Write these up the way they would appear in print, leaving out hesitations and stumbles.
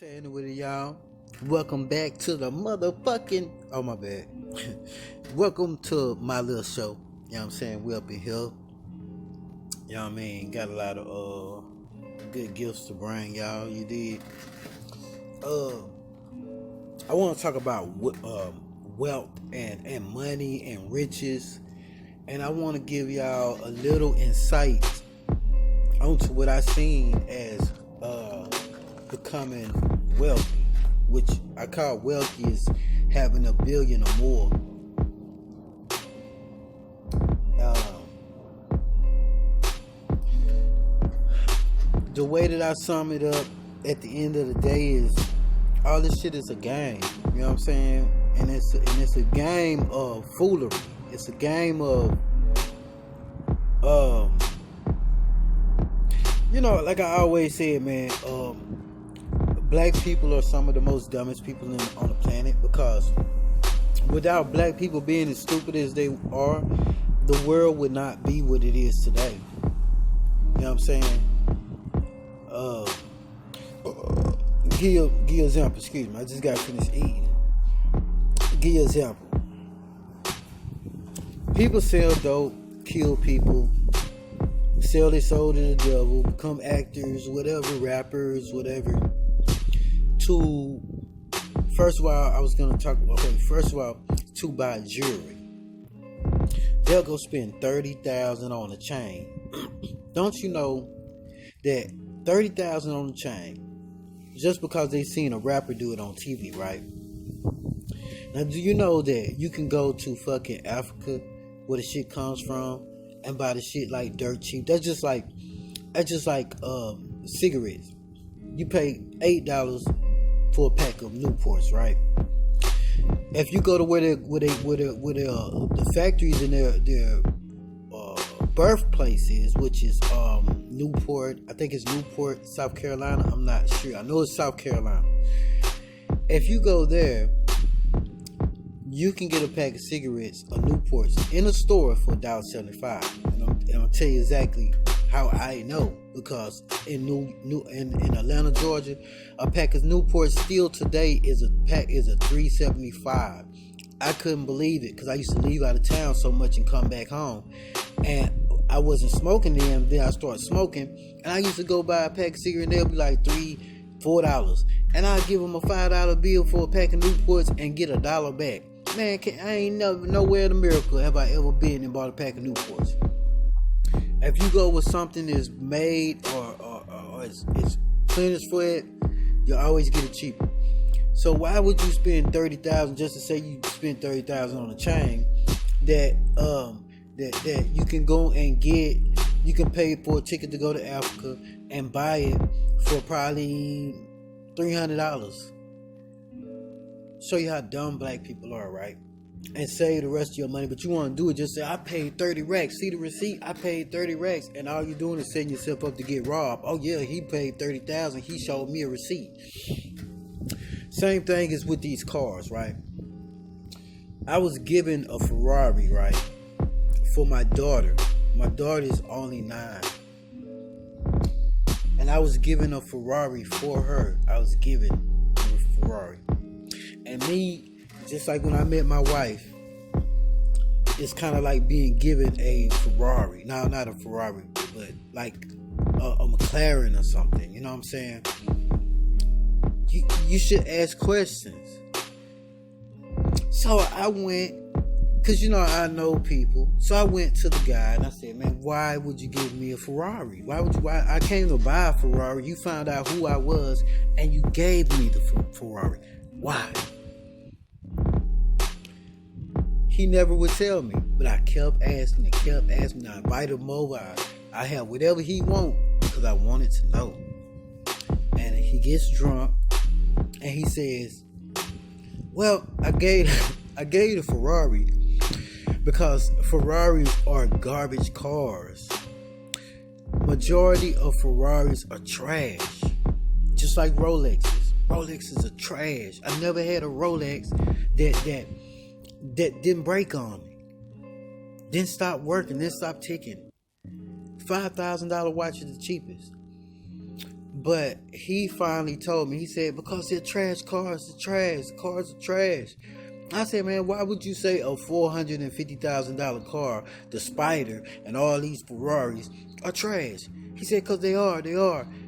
Saying with it, y'all. Welcome back to the motherfucking. Oh, my bad. Welcome to my little show. You know what I'm saying? We up in here. You know what I mean? Got a lot of good gifts to bring y'all. You did. I want to talk about wealth and money and riches. And I want to give y'all a little insight onto what I seen as becoming wealthy, which I call wealthy is having a billion or more. The way that I sum it up at the end of the day is all this shit is a game. You know what I'm saying? And it's a game of foolery. It's a game of like I always said, man, black people are some of the most dumbest people on the planet, because without black people being as stupid as they are, the world would not be what it is today. You know what I'm saying? Give you an example. Excuse me, I just got finished eating. Give you an example. People sell dope, kill people, sell their soul to the devil, become actors, whatever, rappers, whatever. First of all, to buy jewelry. They'll go spend $30,000 on a chain. Don't you know that $30,000 on a chain, just because they seen a rapper do it on TV, right? Now, do you know that you can go to fucking Africa, where the shit comes from, and buy the shit like dirt cheap? That's just like cigarettes. You pay $8 for a pack of Newports, right? If you go to where the factories in their birthplace is, which is Newport, I think it's Newport, South Carolina. I'm not sure. I know it's South Carolina. If you go there, you can get a pack of cigarettes or Newports in a store for $1.75. And I'm gonna tell you exactly how I know, because in Atlanta, Georgia, a pack of Newports still today is a $3.75. I couldn't believe it, because I used to leave out of town so much and come back home, and I wasn't smoking then I started smoking, and I used to go buy a pack of cigarettes and they'll be like $3-4, and I'd give them a $5 bill for a pack of Newports and get $1 back. Man, I ain't never, nowhere in America have I ever been and bought a pack of Newports. If you go with something that's made or it's clean as foot, you always get it cheaper. So why would you spend $30,000 just to say you spend $30,000 on a chain that you can go and get? You can pay for a ticket to go to Africa and buy it for probably $300. Show you how dumb black people are, right? And save the rest of your money, but you want to do it, just say, I paid 30 racks. See the receipt? I paid 30 racks. And all you're doing is setting yourself up to get robbed. Oh yeah, he paid 30,000. He showed me a receipt. Same thing is with these cars, right? I was given a Ferrari, right, for my daughter. My daughter is only 9. And I was given a Ferrari for her. I was given a Ferrari. And me, just like when I met my wife, it's kind of like being given a Ferrari. No, not a Ferrari, but like a McLaren or something. You know what I'm saying? You should ask questions. So I went, because I know people. So I went to the guy and I said, man, why would you give me a Ferrari? Why I came to buy a Ferrari. You found out who I was and you gave me the Ferrari. Why? He never would tell me, but I kept asking. I invited him over. I had whatever he want, because I wanted to know. And he gets drunk and he says, well, I gave you the Ferrari because Ferraris are garbage cars. Majority of Ferraris are trash, just like Rolexes. Rolexes are trash. I never had a Rolex that didn't break on me, didn't stop working, didn't stop ticking. $5,000 watch is the cheapest. But he finally told me, he said, because they're trash cars, the cars are trash. I said, man, why would you say a $450,000 car, the Spider, and all these Ferraris are trash? He said, because they are.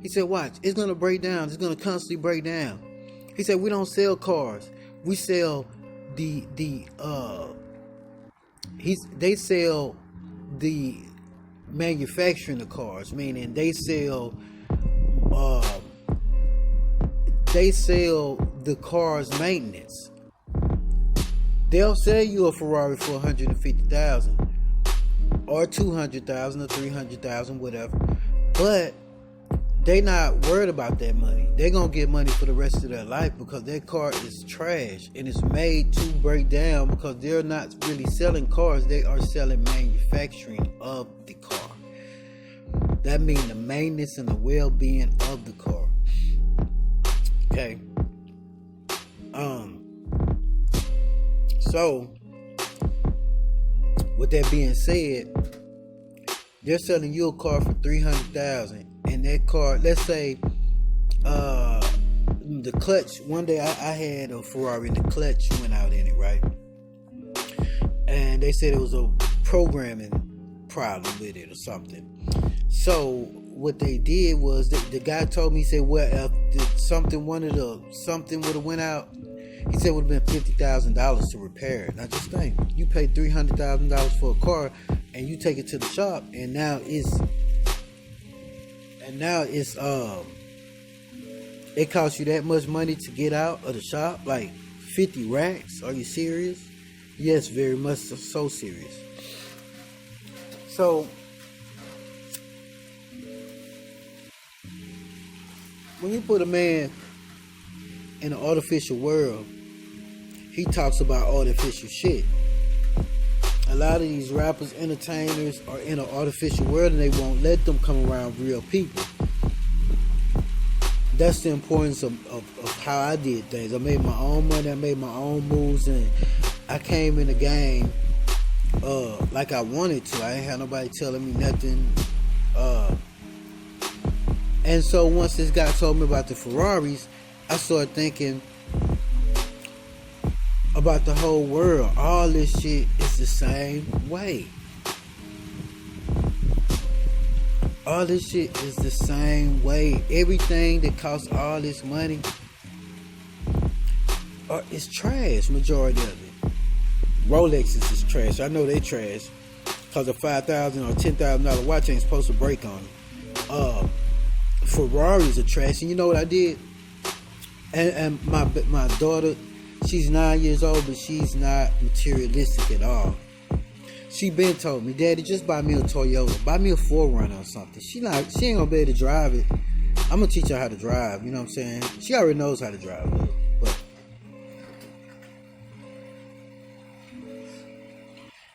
He said, watch, it's going to break down. It's going to constantly break down. He said, we don't sell cars. We sell they sell the manufacturing of cars, meaning they sell the car's maintenance. They'll sell you a Ferrari for $150,000 or $200,000 or $300,000, whatever. But they not worried about that money. They're gonna get money for the rest of their life because their car is trash and it's made to break down, because they're not really selling cars, they are selling manufacturing of the car. That means the maintenance and the well-being of the car. Okay. So with that being said, they're selling you a car for $300,000, and that car, let's say, the clutch. One day I had a Ferrari, and the clutch went out in it, right? And they said it was a programming problem with it or something. So what they did was the guy told me, he said, well, if something would have went out, he said it would have been $50,000 to repair it. Now just think, you paid $300,000 for a car, and you take it to the shop, and now it costs you that much money to get out of the shop, like 50 racks. Are you serious? Yes, very much so serious. So when you put a man in an artificial world, he talks about artificial shit. A lot of these rappers, entertainers are in an artificial world, and they won't let them come around real people. That's the importance of how I did things. I made my own money, I made my own moves, and I came in the game like I wanted to. I ain't had nobody telling me nothing. And so once this guy told me about the Ferraris, I started thinking about the whole world. All this shit is the same way. All this shit is the same way. Everything that costs all this money is trash, majority of it. Rolexes is trash. I know they trash because a $5,000 or $10,000 watch ain't supposed to break on it. Ferraris are trash. And you know what I did? And my daughter, she's 9 years old, but she's not materialistic at all. She been told me, Daddy, just buy me a Toyota, buy me a 4Runner or something. She ain't gonna be able to drive it. I'm gonna teach her how to drive. You know what I'm saying? She already knows how to drive, but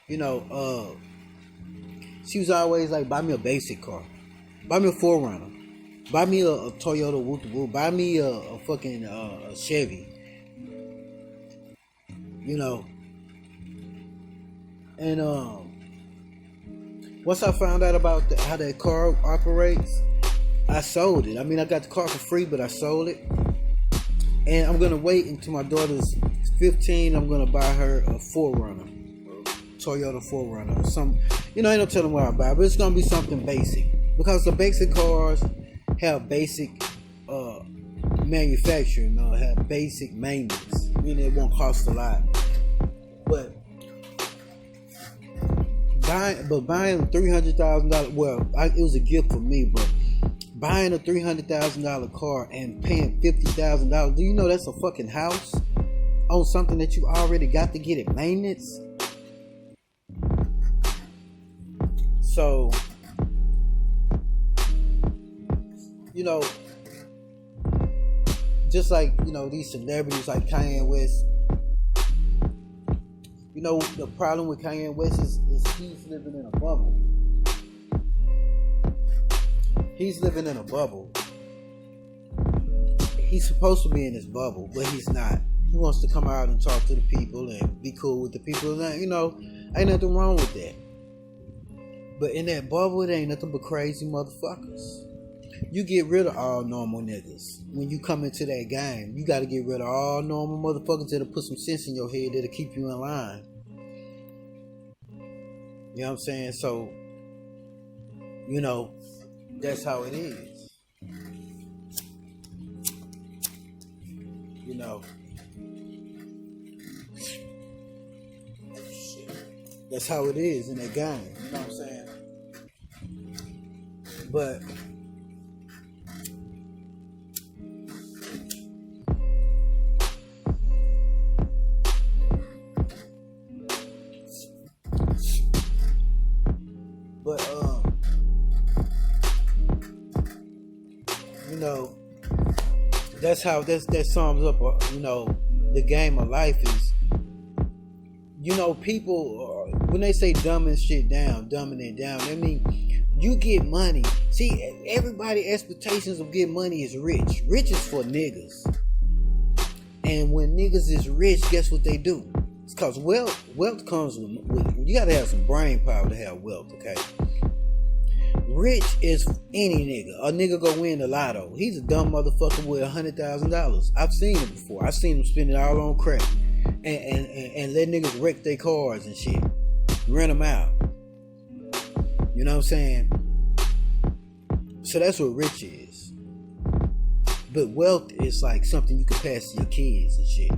you know, she was always like, buy me a basic car, buy me a 4Runner, buy me a Toyota Woo, buy me a fucking Chevy. You know. And once I found out about how that car operates, I sold it. I mean, I got the car for free, but I sold it. And I'm gonna wait until my daughter's 15. I'm gonna buy her a 4Runner, Toyota 4Runner, or some. You know, ain't no telling what I buy, but it's gonna be something basic, because the basic cars have basic manufacturing, have basic maintenance. I mean, it won't cost a lot, but buying $300,000, well, it was a gift for me, but buying a $300,000 car and paying $50,000, do you know that's a fucking house on something that you already got to get it maintenance? So, you know, just like, you know, these celebrities like Kanye West. You know, the problem with Kanye West is he's living in a bubble. He's living in a bubble. He's supposed to be in his bubble, but he's not. He wants to come out and talk to the people and be cool with the people. And, you know, ain't nothing wrong with that. But in that bubble, it ain't nothing but crazy motherfuckers. You get rid of all normal niggas. When you come into that game, you got to get rid of all normal motherfuckers that'll put some sense in your head, that'll keep you in line. You know what I'm saying? So, that's how it is. That's how it is in that game. You know what I'm saying? But that's how that sums up. The game of life is. People when they say dumbing it down. I mean, you get money. See, everybody expectations of getting money is rich. Rich is for niggas. And when niggas is rich, guess what they do? It's cause wealth comes with you gotta have some brain power to have wealth, okay? Rich is any nigga. A nigga go win the lotto. He's a dumb motherfucker with $100,000. I've seen it before. I've seen him spend it all on crack. And let niggas wreck their cars and shit. Rent them out. You know what I'm saying? So that's what rich is. But wealth is like something you can pass to your kids and shit.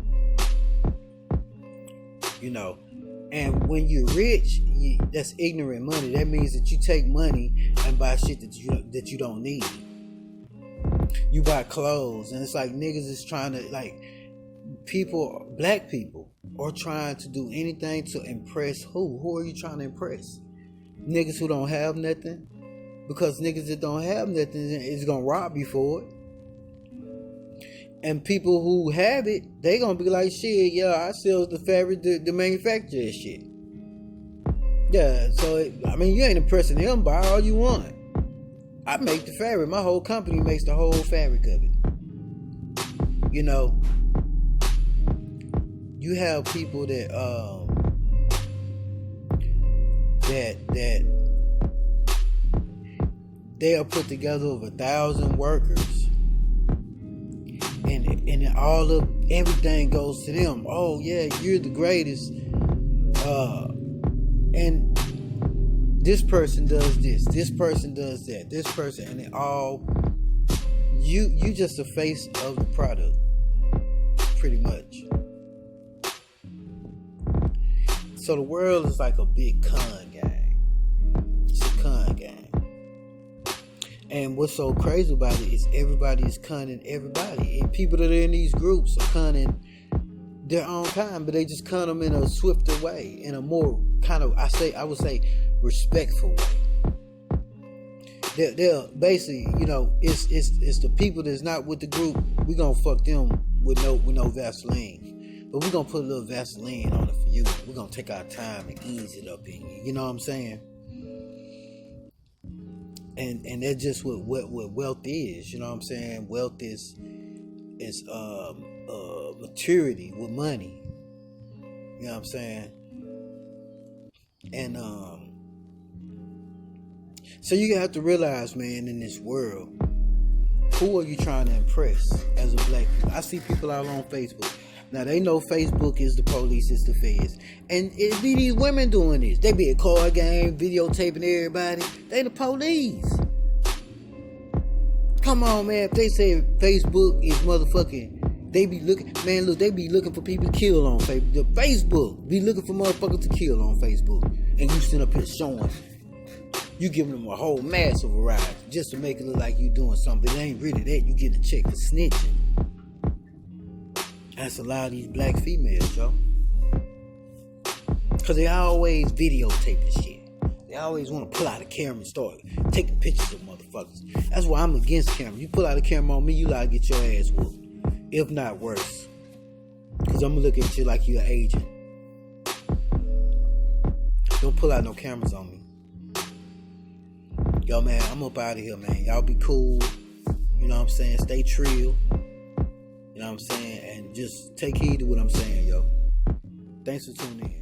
And when you're rich, that's ignorant money. That means that you take money and buy shit that you don't need. You buy clothes, and it's like niggas is trying to black people are trying to do anything to impress who? Who are you trying to impress? Niggas who don't have nothing? Because niggas that don't have nothing is gonna rob you for it. And people who have it, they gonna be like, shit, yeah, I sell the fabric to manufacture that shit. Yeah, so you ain't impressing them. Buy all you want. I make the fabric. My whole company makes the whole fabric of it. You have people that they are put together of 1,000 workers, and everything goes to them. Oh yeah, you're the greatest. And this person does this person does that, this person, and it all you just the face of the product, pretty much. So the world is like a big con gang. It's a con gang. And what's so crazy about it is everybody is conning everybody. And people that are in these groups are conning their own kind, but they just con them in a swifter way, in a more kind of, I would say, respectful way. They're basically, it's the people that's not with the group. We gonna fuck them with no Vaseline. But we're going to put a little Vaseline on it for you. We're going to take our time and ease it up in you. You know what I'm saying? And that's just what wealth is. You know what I'm saying? Wealth is maturity with money. You know what I'm saying? And so you have to realize, man, in this world, who are you trying to impress as a black people? I see people out on Facebook. Now, they know Facebook is the police, it's the feds. And it be these women doing this. They be at card game, videotaping everybody. They the police. Come on, man. If they say Facebook is motherfucking, they be looking for people to kill on Facebook. The Facebook be looking for motherfuckers to kill on Facebook. And you sit up here showing. You giving them a whole massive ride just to make it look like you doing something. But it ain't really that. You get a check for snitching. That's a lot of these black females, yo. Because they always videotape this shit. They always want to pull out a camera and start taking pictures of motherfuckers. That's why I'm against camera. You pull out a camera on me, you like to get your ass whooped. If not worse. Because I'm going to look at you like you're an agent. Don't pull out no cameras on me. Yo, man, I'm up out of here, man. Y'all be cool. You know what I'm saying? Stay trill. You know what I'm saying? And just take heed to what I'm saying, yo. Thanks for tuning in.